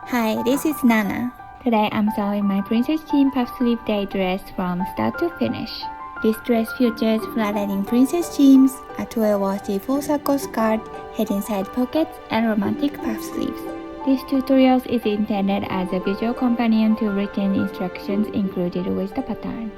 Hi, this is Nana. Today I'm sewing my princess jean puff sleeve day dress from start to finish. This dress features flattering princess jeans, a twil-worthy full circle skirt, hidden side pockets, and romantic puff sleeves. This tutorial is intended as a visual companion to written instructions included with the pattern.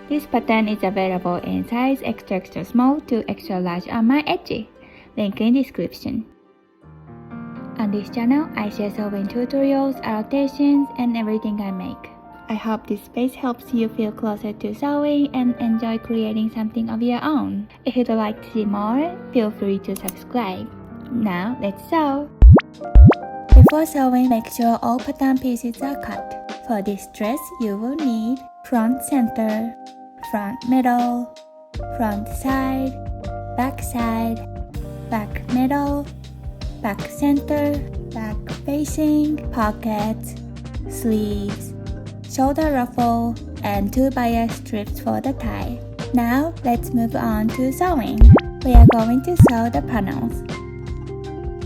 This pattern is available in size extra small to extra large on my Etsy. Link in description. On this channel, I share sewing tutorials, annotations, and everything I make. I hope this space helps you feel closer to sewing and enjoy creating something of your own. If you'd like to see more, feel free to subscribe. Now, let's sew! Before sewing, make sure all pattern pieces are cut. For this dress, you will need front center, front middle, front side, back middle, back center, back facing, pockets, sleeves, shoulder ruffle, and 2 bias strips for the tie. Now, let's move on to sewing. We are going to sew the panels.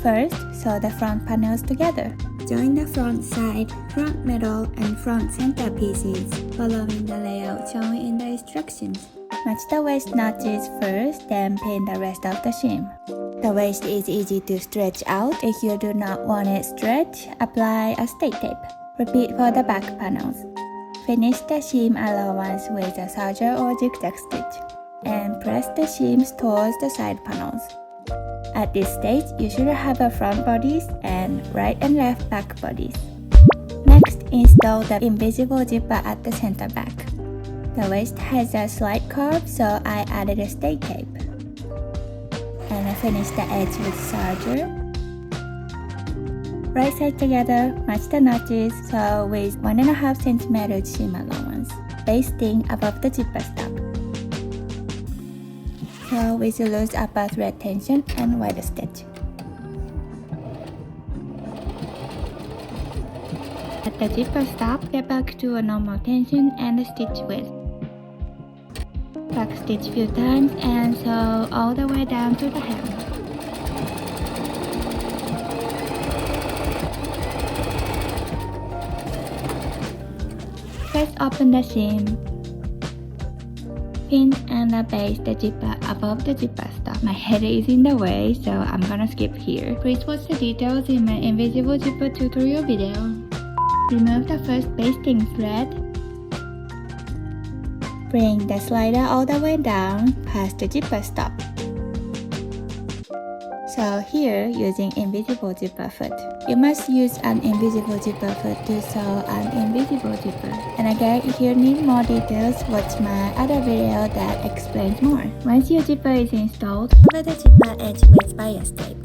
First, sew the front panels together. Join the front side, front middle, and front center pieces, following the layout shown in the instructions. Match the waist notches first, then pin the rest of the seam. The waist is easy to stretch out. If you do not want it stretched, apply a stay tape. Repeat for the back panels. Finish the seam allowance with a serger or zigzag stitch, and press the seams towards the side panels. At this stage, you should have a front bodice and right and left back bodies. Next, install the invisible zipper at the center back. The waist has a slight curve, so I added a stay tape. And I finished the edge with serger. Right side together, match the notches, sew with 1.5 cm seam allowance, basting above the zipper stop. Sew with loose upper thread tension and wide stitch. At the zipper stop, get back to a normal tension and stitch width. Back stitch few times and sew all the way down to the hem. First, open the seam. Pin and baste the zipper above the zipper stop. My head is in the way, so I'm gonna skip here. Please watch the details in my invisible zipper tutorial video. Remove the first basting thread. Bring the slider all the way down past the zipper stop. Sew here using invisible zipper foot. You must use an invisible zipper foot to sew an invisible zipper. And again, if you need more details, watch my other video that explains more. Once your zipper is installed, cover the zipper edge with bias tape.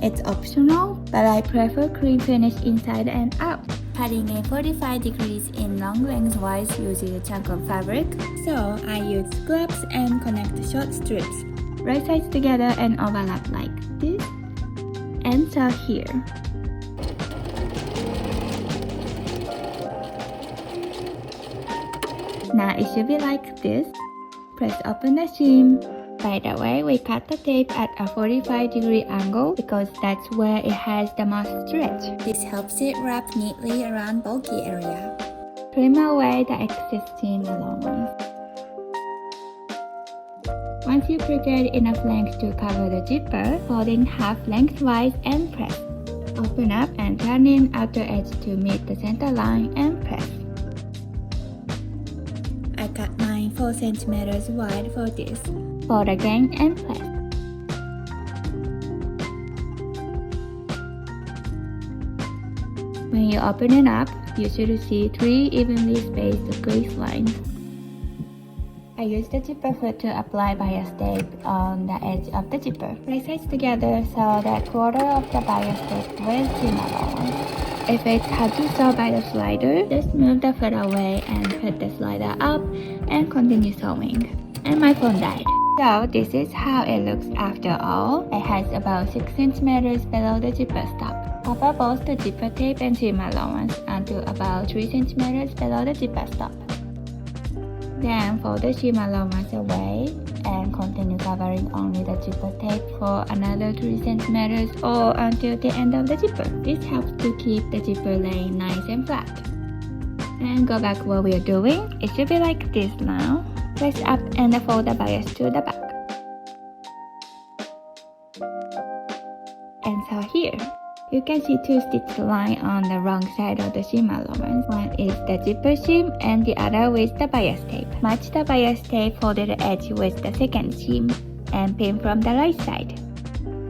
It's optional, but I prefer clean finish inside and out. Cutting in 45 degrees in long lengthwise using a chunk of fabric, so I use scraps and connect short strips. Right sides together and overlap like this, and sew here. Now it should be like this. Press open the seam. By the way, we cut the tape at a 45-degree angle because that's where it has the most stretch. This helps it wrap neatly around bulky area. Trim away the excess seam allowance. Once you prepared enough length to cover the zipper, fold in half lengthwise and press. Open up and turn in outer edge to meet the center line and press. I cut mine 4 cm wide for this. Fold again and press. When you open it up, you should see 3 evenly spaced crease lines. I use the zipper foot to apply bias tape on the edge of the zipper. Right sides together, sew the quarter of the bias tape with seam allowance. If it's hard to sew by the slider, just move the foot away and put the slider up and continue sewing. And my phone died. So this is how it looks after all. It has about 6 cm below the zipper stop. Cover both the zipper tape and seam allowance until about 3 cm below the zipper stop. Then fold the seam allowance away and continue covering only the zipper tape for another 3 centimeters or until the end of the zipper. This helps to keep the zipper laying nice and flat. And go back what we are doing. It should be like this now. Press up and fold the bias to the back. And so here, you can see 2 stitch lines on the wrong side of the seam allowance. One is the zipper seam and the other with the bias tape. Match the bias tape folded edge with the second seam and pin from the right side.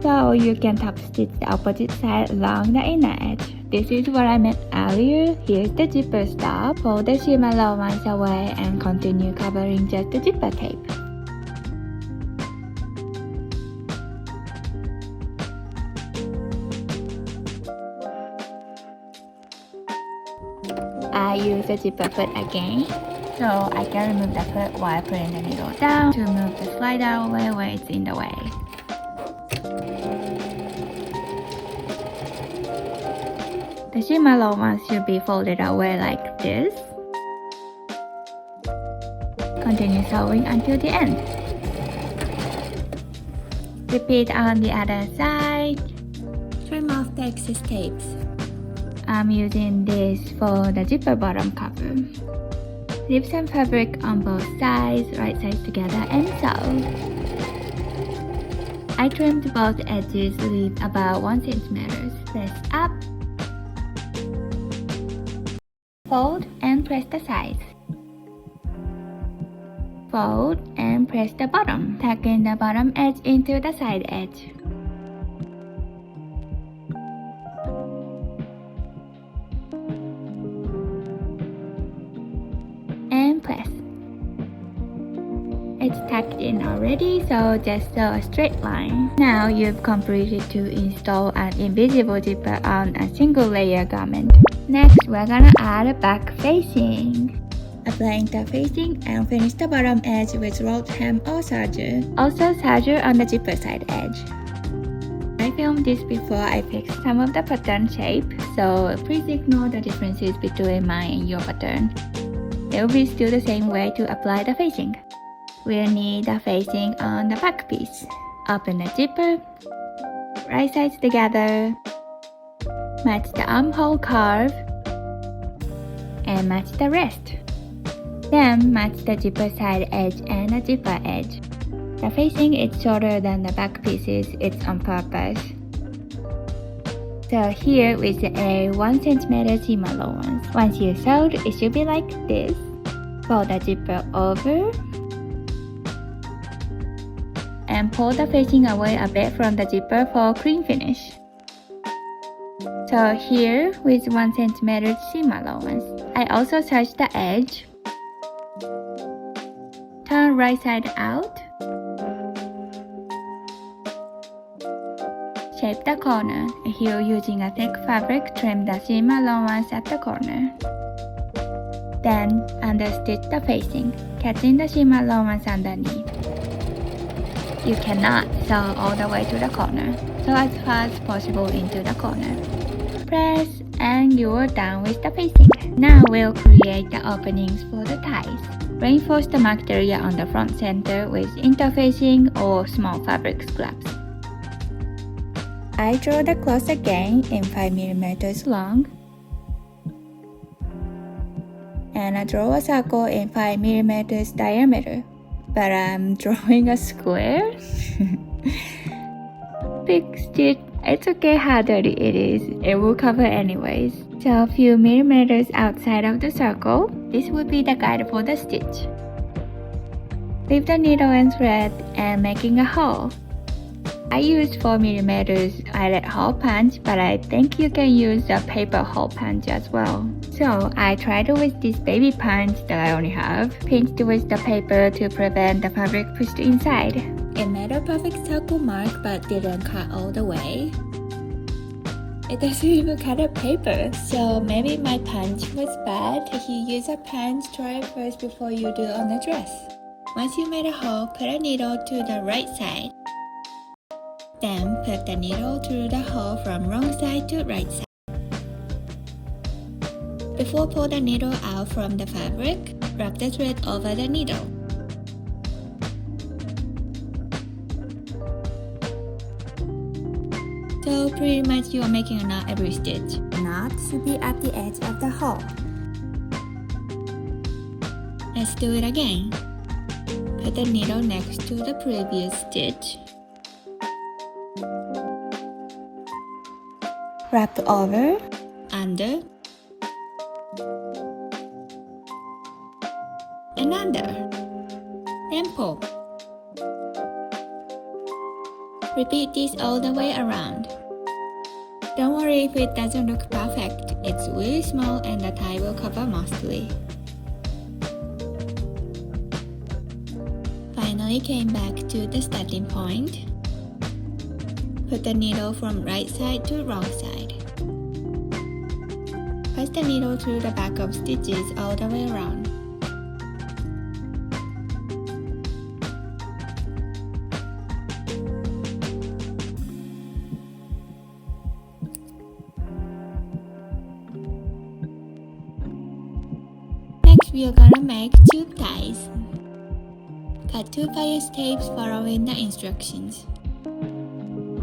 So you can top stitch the opposite side along the inner edge. This is what I meant earlier. Here's the zipper stop. Fold the seam allowance away and continue covering just the zipper tape. I use the zipper foot again, so I can remove the foot while putting the needle down to move the slider away when it's in the way. The seam allowance should be folded away like this. Continue sewing until the end. Repeat on the other side. Trim off the excess tapes. I'm using this for the zipper bottom cover. Leave some fabric on both sides, right sides together and sew. I trimmed both edges, leave about 1 centimeter. Press up, fold and press the sides. Fold and press the bottom. Tuck in the bottom edge into the side edge. And press. It's tucked in already, so just sew a straight line. Now you've completed to install an invisible zipper on a single layer garment. Next, we're gonna add a back facing. Applying the facing and finish the bottom edge with rolled hem or serger. Also serger on the zipper side edge. I filmed this before I fixed some of the pattern shape, so please ignore the differences between mine and your pattern. It will be still the same way to apply the facing. We'll need the facing on the back piece. Open the zipper, right sides together, match the armhole curve, and match the rest. Then match the zipper side edge and the zipper edge. The facing is shorter than the back pieces, it's on purpose. So here with a 1 centimeter seam allowance. Once you sewed, it should be like this. Fold the zipper over and pull the facing away a bit from the zipper for clean finish. So here with 1 centimeter seam allowance. I also serged the edge. Turn right side out. Shape the corner. Here using a thick fabric, trim the seam allowance at the corner. Then understitch the facing, catching the seam allowance underneath. You cannot sew all the way to the corner, so as far as possible into the corner. Press and you are done with the facing. Now we'll create the openings for the ties. Reinforce the marked area on the front center with interfacing or small fabric scraps. I draw the cloth again in 5mm long. And I draw a circle in 5mm diameter. But I'm drawing a square. Fixed it. It's okay how dirty it is. It will cover anyways. So a few millimeters outside of the circle. This would be the guide for the stitch. Leave the needle and thread and making a hole. I used 4mm eyelet hole punch, but I think you can use a paper hole punch as well. So I tried with this baby punch that I only have, pinched with the paper to prevent the fabric pushed inside. It made a perfect circle mark but didn't cut all the way. It doesn't even cut the paper, so maybe my punch was bad. If you use a punch, try it first before you do on the dress. Once you made a hole, put a needle to the right side. Then put the needle through the hole from wrong side to right side. Before pull the needle out from the fabric, wrap the thread over the needle. So pretty much you are making a knot every stitch. The knot should be at the edge of the hole. Let's do it again. Put the needle next to the previous stitch. Wrap over, under, and under. Then pull. Repeat this all the way around. Don't worry if it doesn't look perfect. It's really small and the tie will cover mostly. Finally came back to the starting point. Put the needle from right side to wrong side. Pass the needle through the back of stitches all the way around. Next we are gonna make tube ties. Cut 2 bias tapes following the instructions.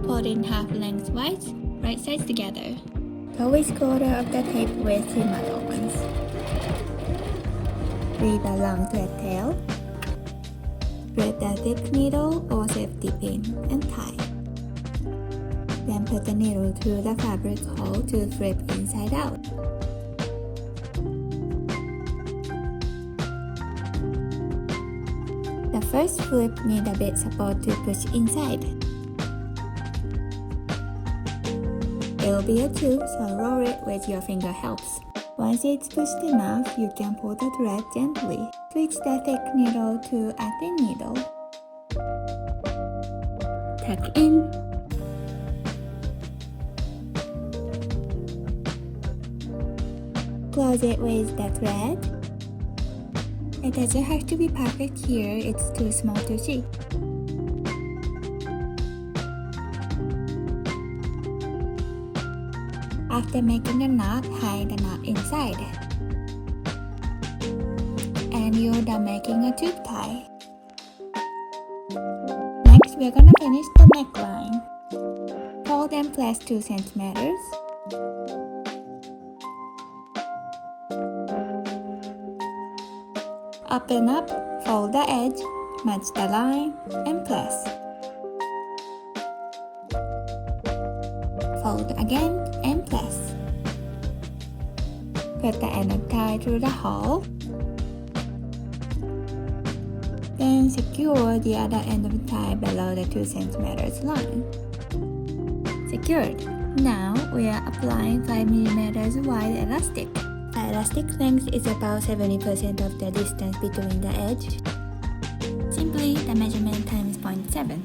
Fold in half lengthwise, right sides together. Always quarter of the tape with three middle ones. Leave a long thread tail. Thread the thick needle or safety pin and tie. Then put the needle through the fabric hole to flip inside out. The first flip needs a bit support to push inside. It will be a tube, so roll it with your finger helps. Once it's pushed enough, you can pull the thread gently. Switch the thick needle to a thin needle. Tuck in. Close it with the thread. It doesn't have to be perfect here, it's too small to see. After making a knot, tie the knot inside. And you're done making a tube tie. Next, we're gonna finish the neckline. Fold and place 2 centimeters. Open up, fold the edge, match the line, and place. Fold again and place. Put the end of tie through the hole. Then secure the other end of the tie below the 2 centimeters line. Secured. Now we are applying 5 millimeters wide elastic. The elastic length is about 70% of the distance between the edge. Simply, the measurement times 0.7.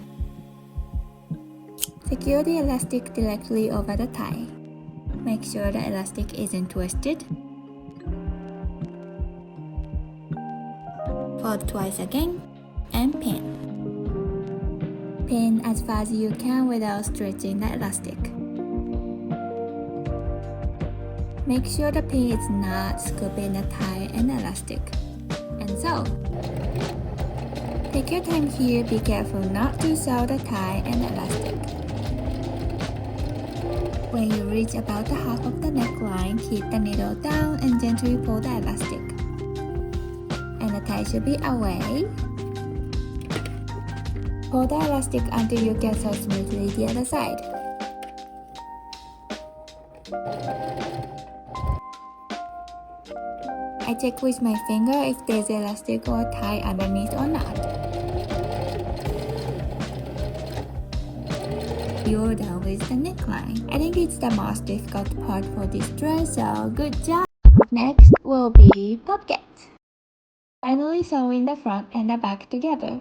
Secure the elastic directly over the tie. Make sure the elastic isn't twisted. Fold twice again and pin. Pin as far as you can without stretching the elastic. Make sure the pin is not scooping the tie and elastic. And so, take your time here, be careful not to sew the tie and elastic. When you reach about the half of the neckline, keep the needle down and gently pull the elastic. And the tie should be away. Pull the elastic until you can sew smoothly the other side. I check with my finger if there's elastic or tie underneath or not. You're done with the neckline. I think it's the most difficult part for this dress, so good job! Next will be pocket. Finally sewing the front and the back together.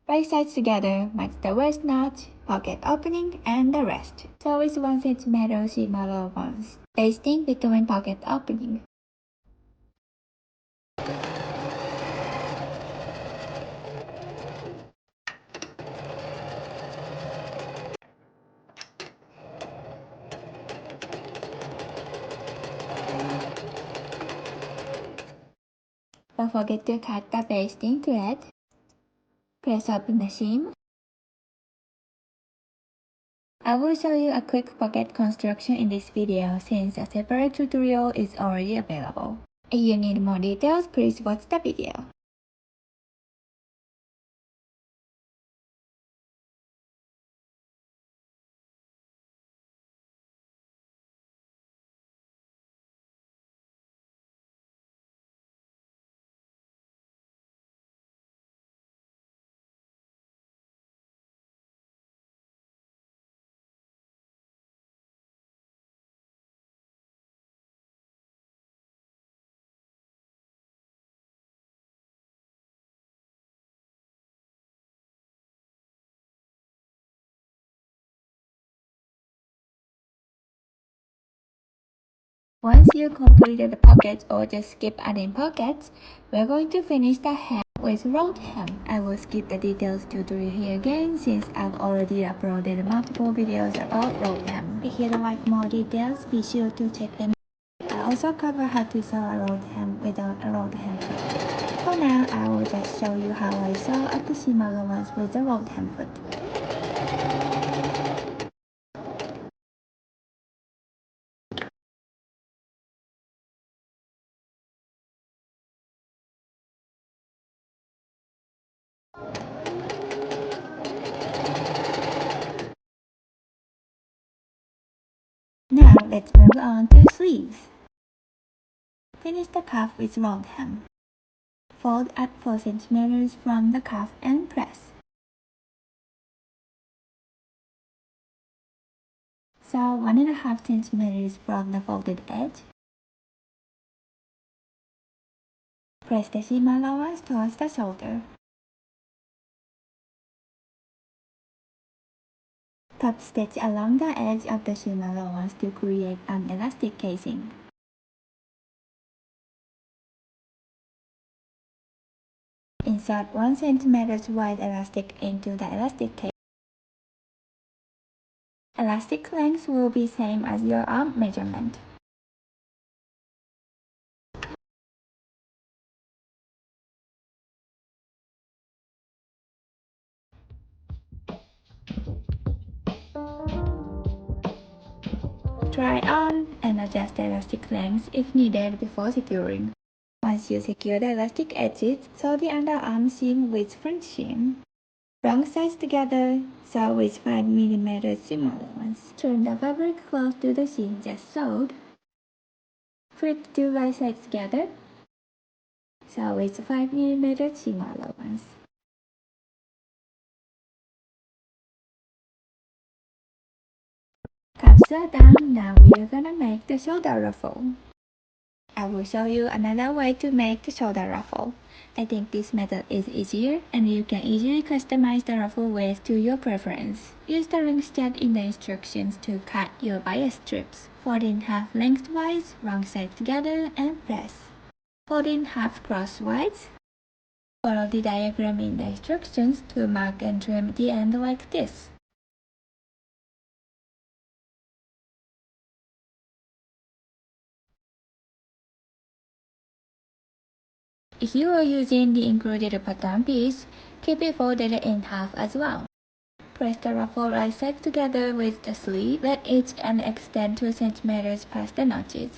Right sides together, match the waist notch, pocket opening, and the rest. Sew with 1 centimeter seam allowance, spacing between pocket opening. Don't forget to cut the basting thread. Press open the seam. I will show you a quick pocket construction in this video since a separate tutorial is already available. If you need more details, please watch the video. Once you completed the pockets or just skip adding pockets, we're going to finish the hem with rolled hem. I will skip the details tutorial here again since I've already uploaded multiple videos about rolled hem. If you'd like more details, be sure to check them out. I also cover how to sew a rolled hem without a rolled hem foot. For now, I will just show you how I sew at the seam allowance with the rolled hem foot. Now let's move on to sleeves. Finish the cuff with rolled hem. Fold at 4 cm from the cuff and press. Sew 1.5 cm from the folded edge. Press the seam allowance towards the shoulder. Top stitch along the edge of the seam allowance to create an elastic casing. Insert 1 cm wide elastic into the elastic casing. Elastic length will be same as your arm measurement. Try on and adjust the elastic length if needed before securing. Once you secure the elastic edges, sew the underarm seam with front seam. Wrong sides together, sew with 5 mm seam allowance. Turn the fabric close to the seam just sewed. Flip 2 right sides together. Sew with 5 mm seam allowance. Cuffs are done, now we are gonna make the shoulder ruffle. I will show you another way to make the shoulder ruffle. I think this method is easier and you can easily customize the ruffle width to your preference. Use the ring set in the instructions to cut your bias strips. Fold in half lengthwise, wrong sides together and press. Fold in half crosswise. Follow the diagram in the instructions to mark and trim the end like this. If you are using the included pattern piece, keep it folded in half as well. Press the ruffle right sides together with the sleeve. Let each end extend 2 cm past the notches.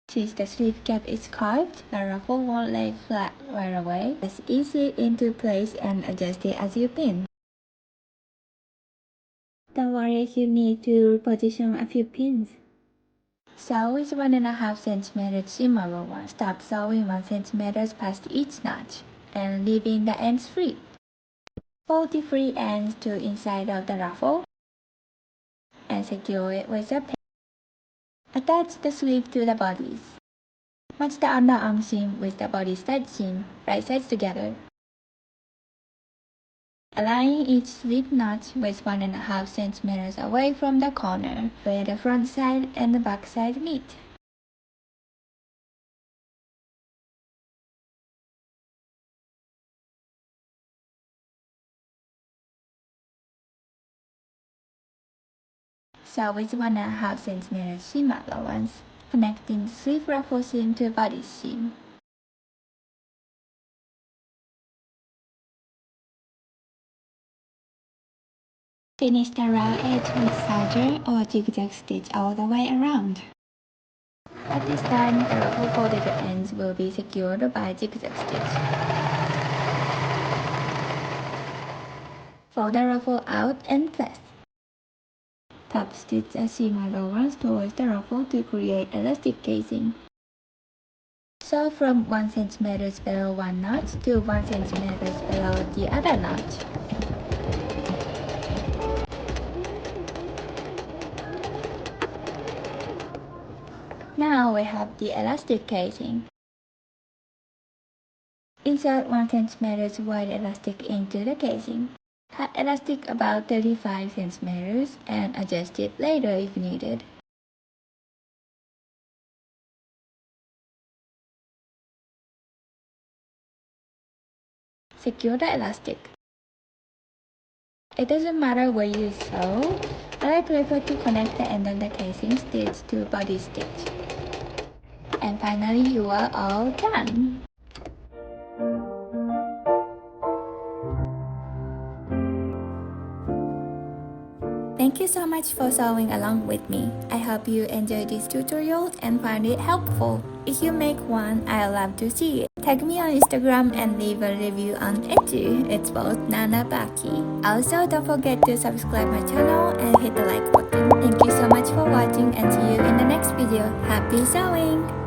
Since the sleeve cap is carved, the ruffle won't lay flat right away. Just ease it into place and adjust it as you pin. Don't worry if you need to reposition a few pins. Sew with 1.5 cm seam allowance. Stop sewing 1 cm past each notch and leaving the ends free. Fold the free ends to inside of the ruffle and secure it with a pin. Attach the sleeve to the bodies. Match the underarm seam with the body side seam, right sides together. Align each sleeve notch with 1.5 cm away from the corner, where the front side and the back side meet. Sew with 1.5 cm seam allowance, connecting the sleeve ruffle seam to body seam. Finish the raw edge with serger or zigzag stitch all the way around. At this time, the ruffle folded ends will be secured by zigzag stitch. Fold the ruffle out and press. Top stitch a seam allowance towards the ruffle to create elastic casing. Sew from 1 cm below one notch to 1 cm below the other notch. Now we have the elastic casing. Insert 1 cm wide elastic into the casing. Cut elastic about 35 cm and adjust it later if needed. Secure the elastic. It doesn't matter where you sew, but I prefer to connect the end of the casing stitch to body stitch. And finally, you are all done! Thank you so much for sewing along with me. I hope you enjoyed this tutorial and find it helpful. If you make one, I'd love to see it. Tag me on Instagram and leave a review on Etsy. It's both Nana Baki. Also, don't forget to subscribe my channel and hit the like button. Thank you so much for watching and see you in the next video. Happy sewing!